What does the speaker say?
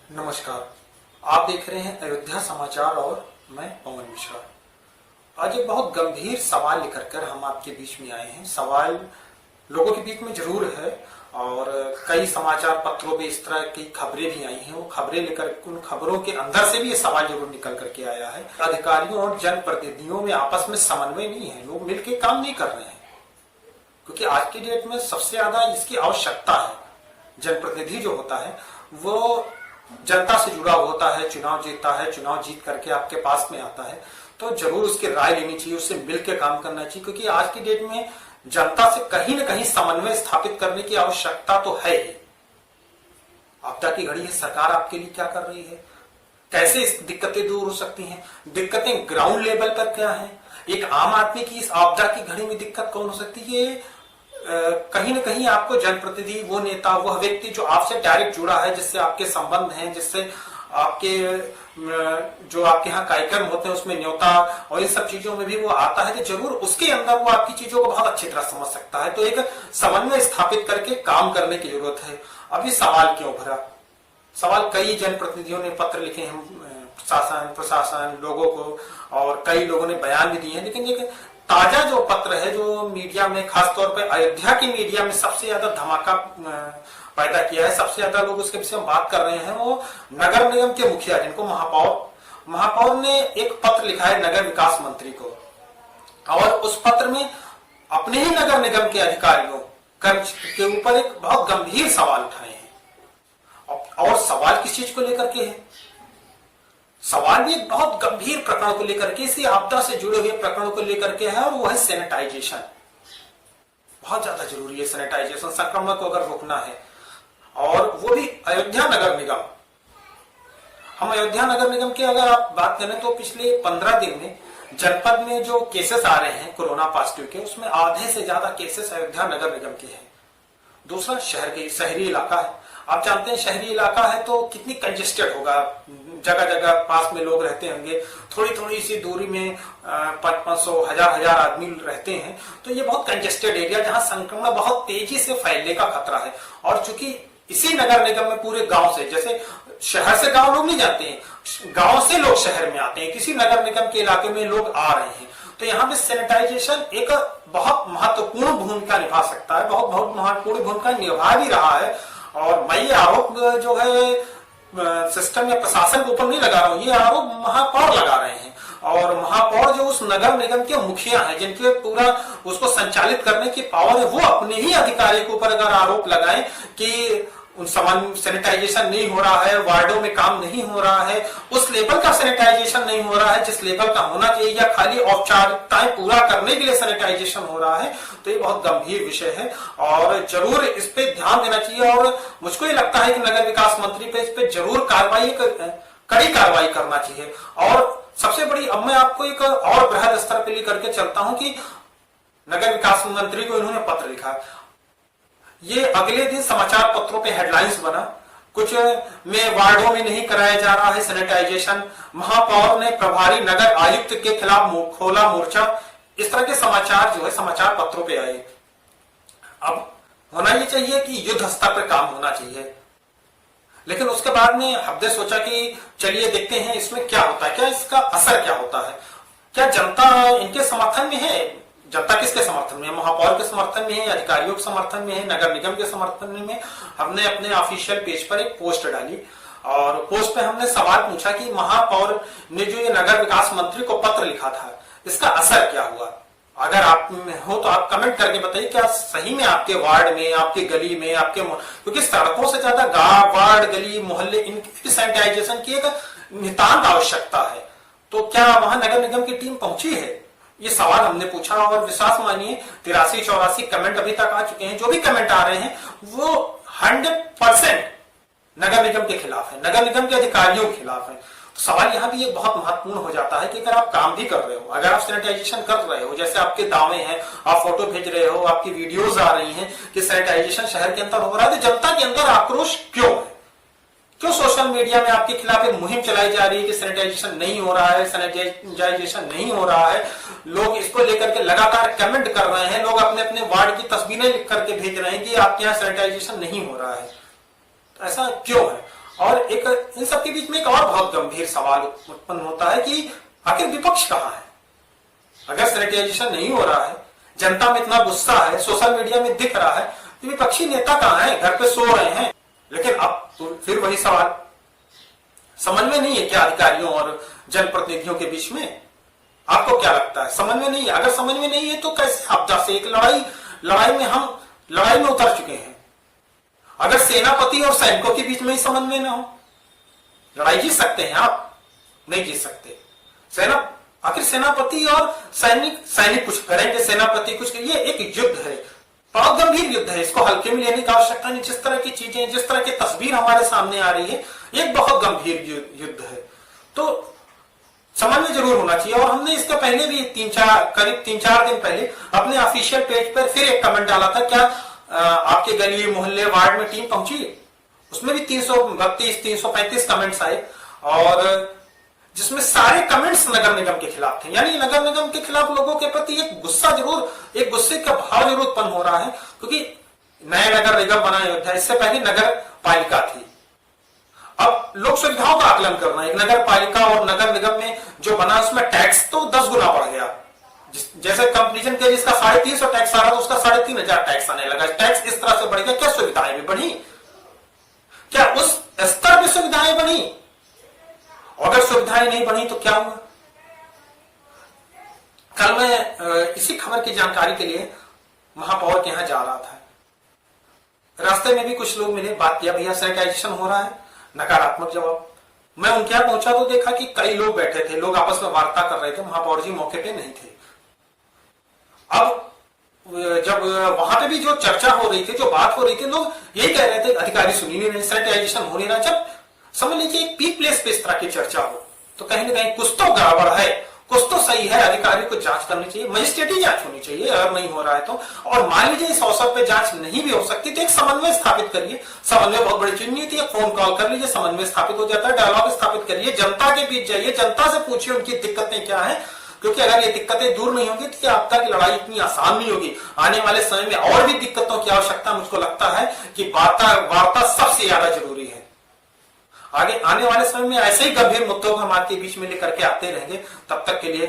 नमस्कार। आप देख रहे हैं अयोध्या समाचार और मैं पवन मिश्रा। आज एक बहुत गंभीर सवाल लेकर कर हम आपके बीच में आए हैं। सवाल लोगों के बीच में जरूर है और कई समाचार पत्रों में इस तरह की खबरें भी आई हैं। वो खबरें लेकर उन खबरों के अंदर से भी ये सवाल जरूर निकल करके आया है। अधिकारियों और जनप्रतिनिधियों में आपस में समन्वय नहीं है, लोग मिलकर काम नहीं कर रहे हैं, क्योंकि आज की डेट में सबसे ज्यादा इसकी आवश्यकता है। जनप्रतिनिधि जो होता है वो जनता से जुड़ा होता है, चुनाव जीतता है, चुनाव जीत करके आपके पास में आता है, तो जरूर उसकी राय लेनी चाहिए, उससे मिलकर काम करना चाहिए, क्योंकि आज की डेट में जनता से कहीं ना कहीं समन्वय स्थापित करने की आवश्यकता तो है ही। आपदा की घड़ी है, सरकार आपके लिए क्या कर रही है, कैसे इस दिक्कतें दूर हो सकती हैं, दिक्कतें ग्राउंड लेवल पर क्या है, एक आम आदमी की इस आपदा की घड़ी में दिक्कत कौन हो सकती है। कहीं ना कहीं आपको जनप्रतिनिधि, वो नेता, वह व्यक्ति जो आपसे डायरेक्ट जुड़ा है, जिससे आपके संबंध हैं, जिससे आपके जो आपके यहाँ कार्यक्रम होते हैं उसमें न्योता और इन सब चीजों में भी वो आता है, तो जरूर उसके अंदर वो आपकी चीजों को बहुत अच्छी तरह समझ सकता है। तो एक समन्वय स्थापित करके काम करने की जरूरत है। अब ये सवाल क्यों भरा? सवाल कई जनप्रतिनिधियों ने पत्र लिखे हैं प्रशासन लोगों को, और कई लोगों ने बयान भी दिए हैं, लेकिन एक ताजा जो पत्र है जो मीडिया में, खासतौर पर अयोध्या की मीडिया में सबसे ज्यादा धमाका पैदा किया है, सबसे ज्यादा लोग उसके विषय में बात कर रहे हैं, वो नगर निगम के मुखिया, जिनको महापौर ने एक पत्र लिखा है नगर विकास मंत्री को, और उस पत्र में अपने ही नगर निगम के अधिकारियों के ऊपर एक बहुत गंभीर सवाल उठाए हैं। और सवाल किस चीज को लेकर के है? सवाल भी एक बहुत गंभीर प्रकरण को लेकर के, इसी आपदा से जुड़े हुए प्रकरणों को लेकर के है, और वो है सैनिटाइजेशन। बहुत ज्यादा जरूरी है सैनिटाइजेशन, संक्रमण को अगर रोकना है, और वो भी अयोध्या नगर निगम। हम अयोध्या नगर निगम की अगर आप बात करें तो पिछले 15 दिन में जनपद में जो केसेस आ रहे हैं कोरोना पॉजिटिव के, उसमें आधे से ज्यादा केसेस अयोध्या नगर निगम के हैं। दूसरा शहरी इलाका है। आप जानते हैं शहरी इलाका है तो कितनी कंजेस्टेड होगा, जगह जगह पास में लोग रहते होंगे, थोड़ी थोड़ी सी दूरी में 500 हजार आदमी रहते हैं, तो ये बहुत कंजेस्टेड एरिया जहां संक्रमण बहुत तेजी से फैलने का खतरा है। और चूंकि इसी नगर निगम में पूरे गांव से, जैसे शहर से गांव लोग नहीं जाते हैं, गांव से लोग शहर में आते हैं, किसी नगर निगम के इलाके में लोग आ रहे हैं, तो यहाँ पे सैनिटाइजेशन एक बहुत महत्वपूर्ण भूमिका निभा सकता है, बहुत महत्वपूर्ण भूमिका निभा भी रहा है। और मैं ये आरोप जो है सिस्टम या प्रशासन के ऊपर नहीं लगा रहा हूँ, ये आरोप महापौर लगा रहे हैं, और महापौर जो उस नगर निगम के मुखिया हैं, जिनके पूरा उसको संचालित करने की पावर है, वो अपने ही अधिकारी के ऊपर अगर आरोप लगाएं कि उन सामान सैनिटाइजेशन नहीं हो रहा है, वार्डों में काम नहीं हो रहा है, उस लेवल का सैनिटाइजेशन नहीं हो रहा है जिस लेवल का होना चाहिए, या खाली औपचारिकताएं पूरा करने के लिए सैनिटाइजेशन हो रहा है, तो ये बहुत गंभीर विषय है और जरूर इस पे ध्यान देना चाहिए। और मुझको ये लगता है कि नगर विकास मंत्री पे इस पे जरूर कड़ी कार्रवाई करना चाहिए। और सबसे बड़ी, अब मैं आपको एक और बृहद स्तर पर लेकर के चलता हूं कि नगर विकास मंत्री को इन्होंने पत्र लिखा, ये अगले दिन समाचार पत्रों पे हेडलाइंस बना, कुछ में वार्डों में नहीं कराया जा रहा है सैनिटाइजेशन, महापौर ने प्रभारी नगर आयुक्त के खिलाफ खोला मोर्चा। इस तरह के समाचार जो है समाचार पत्रों पे आए। अब होना ये चाहिए कि युद्ध स्तर पर काम होना चाहिए, लेकिन उसके बाद में हमने सोचा कि चलिए देखते हैं इसमें क्या होता है, क्या इसका असर क्या होता है, क्या जनता इनके समर्थन में है, जनता किसके समर्थन में है, महापौर के समर्थन में है, अधिकारियों के समर्थन में है, नगर निगम के समर्थन में। हमने अपने ऑफिशियल पेज पर एक पोस्ट डाली और पोस्ट पे हमने सवाल पूछा कि महापौर ने जो ये नगर विकास मंत्री को पत्र लिखा था, इसका असर क्या हुआ। अगर आप हो तो आप कमेंट करके बताइए, क्या सही में आपके वार्ड में, आपके गली में, आपके, क्योंकि सड़कों से ज्यादा गांव, वार्ड, गली, मोहल्ले, इनकी सैनिटाइजेशन की एक नितांत आवश्यकता है, तो क्या वहां नगर निगम की टीम पहुंची है? ये सवाल हमने पूछा और विश्वास मानिए 83-84 कमेंट अभी तक आ चुके हैं। जो भी कमेंट आ रहे हैं वो 100% नगर निगम के खिलाफ है, नगर निगम के अधिकारियों के खिलाफ है। तो सवाल यहाँ भी एक बहुत महत्वपूर्ण हो जाता है कि अगर आप काम भी कर रहे हो, अगर आप सैनिटाइजेशन कर रहे हो, जैसे आपके दावे हैं, आप फोटो भेज रहे हो, आपकी वीडियोज आ रही हैं कि सैनिटाइजेशन शहर के अंदर हो रहा है, तो जनता के अंदर आक्रोश क्यों है? क्यों सोशल मीडिया में आपके खिलाफ एक मुहिम चलाई जा रही है कि सैनिटाइजेशन नहीं हो रहा है, सैनिटाइजेशन नहीं हो रहा है? लोग इसको लेकर के लगातार कमेंट कर रहे हैं, लोग अपने अपने वार्ड की तस्वीरें लिख करके भेज रहे हैं कि आपके यहाँ सैनिटाइजेशन नहीं हो रहा है। तो ऐसा क्यों है? और एक इन सबके बीच में एक और बहुत गंभीर सवाल उत्पन्न होता है कि आखिर विपक्ष कहाँ है? अगर सैनिटाइजेशन नहीं हो रहा है, जनता में इतना गुस्सा है, सोशल मीडिया में दिख रहा है, तो विपक्षी नेता कहाँ है? घर पे सो रहे हैं। लेकिन अब तो फिर वही सवाल, समन्वय नहीं है क्या अधिकारियों और जनप्रतिनिधियों के बीच में? आपको क्या लगता है समन्वय नहीं है? अगर समन्वय नहीं है तो कैसे आपदा से एक लड़ाई में उतर चुके हैं। अगर सेनापति और सैनिकों के बीच में ही समन्वय ना हो, लड़ाई जीत सकते हैं आप? नहीं जीत सकते। आखिर सेनापति और सैनिक कुछ करेंगे, सेनापति कुछ करेंगे। ये एक युद्ध है, बहुत गंभीर युद्ध है, इसको हल्के में लेने की आवश्यकता नहीं। जिस तरह की चीजें, जिस तरह की तस्वीर हमारे सामने आ रही है, एक बहुत गंभीर युद्ध है। तो समन्वय जरूर होना चाहिए। और हमने इसके पहले भी करीब 3-4 दिन पहले अपने ऑफिशियल पेज पर फिर एक कमेंट डाला था, क्या आपके गली मोहल्ले वार्ड में टीम पहुंची? उसमें भी 335 कमेंट्स आए और जिसमें सारे कमेंट्स नगर निगम के खिलाफ थे। यानी नगर निगम के खिलाफ लोगों के प्रति एक गुस्से का भाव जरूर उत्पन्न हो रहा है, क्योंकि नया नगर निगम बना अयोध्या, इससे पहले नगर पालिका थी। अब लोक सुविधाओं का आकलन करना, एक नगर पालिका और नगर निगम में जो बना उसमें टैक्स तो 10 गुना बढ़ गया। जैसे कंपटीशन के जिसका 350 टैक्स आ रहा था, उसका 3500 टैक्स आने लगा। टैक्स इस तरह से बढ़ गया, क्या सुविधाएं भी बढ़ी? क्या उस स्तर पर सुविधाएं बनी? अगर सुविधाएं नहीं बनी तो क्या हुआ? कल मैं इसी खबर की जानकारी के लिए महापौर के यहां जा रहा था। रास्ते में भी कुछ लोग मिले, बात किया, भैया सैनिटाइजेशन हो रहा है? नकारात्मक जवाब। मैं उनके यहां पहुंचा तो देखा कि कई लोग बैठे थे, लोग आपस में वार्ता कर रहे थे। महापौर जी मौके पे नहीं थे। अब जब वहां पे भी जो चर्चा हो रही थी, जो बात हो रही थी, लोग यही कह रहे थे अधिकारी सुनी नहीं रहे, सैनिटाइजेशन हो नहीं रहा। जब समझ लीजिए एक पीक प्लेस पे इस तरह की चर्चा हो तो कहीं ना कहीं कुछ तो गड़बड़ है, कुछ तो सही है। अधिकारी को जांच करनी चाहिए, मजिस्ट्रेटी जांच होनी चाहिए अगर नहीं हो रहा है तो। और मान लीजिए इस अवसर पे जांच नहीं भी हो सकती तो एक समन्वय स्थापित करिए। समन्वय बहुत बड़ी चीज नहीं थी, फोन कॉल कर लीजिए, समन्वय स्थापित हो जाता है। डायलॉग स्थापित करिए, जनता के बीच जाइए, जनता से पूछिए उनकी दिक्कतें क्या है, क्योंकि अगर ये दिक्कतें दूर नहीं होगी तो आपदा की लड़ाई इतनी आसान नहीं होगी। आने वाले समय में और भी दिक्कतों की आवश्यकता मुझको लगता है कि वार्ता सबसे ज्यादा जरूरी है। आगे आने वाले समय में ऐसे ही गंभीर मुद्दों को हम आपके बीच में लेकर के आते रहेंगे। तब तक के लिए